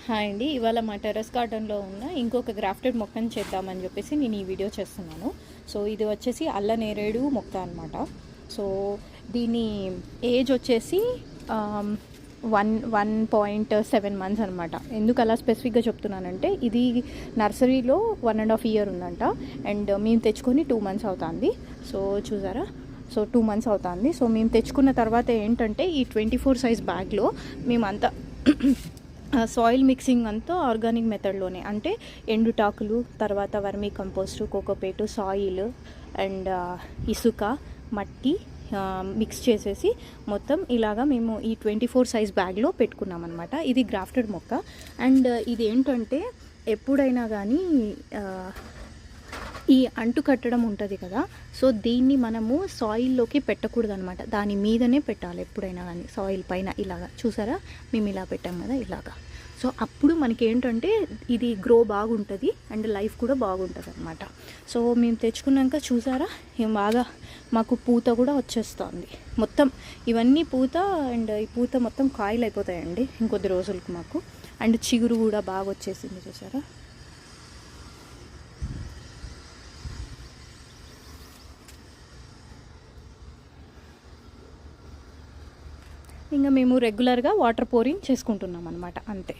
Hi అండి. ఇవాళ మా టెర్రస్ గార్డెన్లో ఉన్న ఇంకొక గ్రాఫ్టెడ్ మొక్కని చేద్దామని చెప్పేసి నేను ఈ వీడియో చేస్తున్నాను. సో ఇది వచ్చేసి అల్ల నేరేడు మొక్క అనమాట. సో దీని ఏజ్ వచ్చేసి 1.7 మంత్స్ అనమాట. ఎందుకు అలా స్పెసిఫిక్గా చెప్తున్నానంటే ఇది నర్సరీలో 1.5 ఇయర్ ఉందంట. అండ్ మేము తెచ్చుకొని 2 మంత్స్ అవుతుంది. సో చూసారా, సో 2 మంత్స్ అవుతుంది. సో మేము తెచ్చుకున్న తర్వాత ఏంటంటే ఈ 24 సైజ్ బ్యాగ్లో మేమంతా సాయిల్ మిక్సింగ్ అంతా ఆర్గానిక్ మెథడ్లోనే, అంటే ఎండుటాకులు, తర్వాత వర్మీ కంపోస్టు, కోకోపేటు, సాయిల్ అండ్ ఇసుక, మట్టి మిక్స్ చేసేసి మొత్తం ఇలాగా మేము ఈ 24 సైజ్ బ్యాగ్లో పెట్టుకున్నాం అనమాట. ఇది గ్రాఫ్టెడ్ మొక్క. అండ్ ఇది ఏంటంటే ఎప్పుడైనా కానీ ఈ అంటు కట్టడం ఉంటుంది కదా, సో దీన్ని మనము సాయిల్లోకి పెట్టకూడదు అనమాట. దాని మీదనే పెట్టాలి ఎప్పుడైనా కానీ, సాయిల్ పైన. ఇలాగా చూసారా, మేము ఇలా పెట్టాం కదా ఇలాగా. సో అప్పుడు మనకి ఏంటంటే ఇది గ్రో బాగుంటుంది అండ్ లైఫ్ కూడా బాగుంటుంది అనమాట. సో మేము తెచ్చుకున్నాక చూసారా, ఏం బాగా మాకు పూత కూడా వచ్చేస్తుంది. మొత్తం ఇవన్నీ పూత, అండ్ ఈ పూత మొత్తం కాయలు అయిపోతాయండి ఇంకొద్ది రోజులకు మాకు. అండ్ చిగురు కూడా బాగా వచ్చేసింది చూసారా. ఇంకా మేము రెగ్యులర్గా వాటర్ పోరింగ్ చేసుకుంటున్నాం అనమాట, అంతే.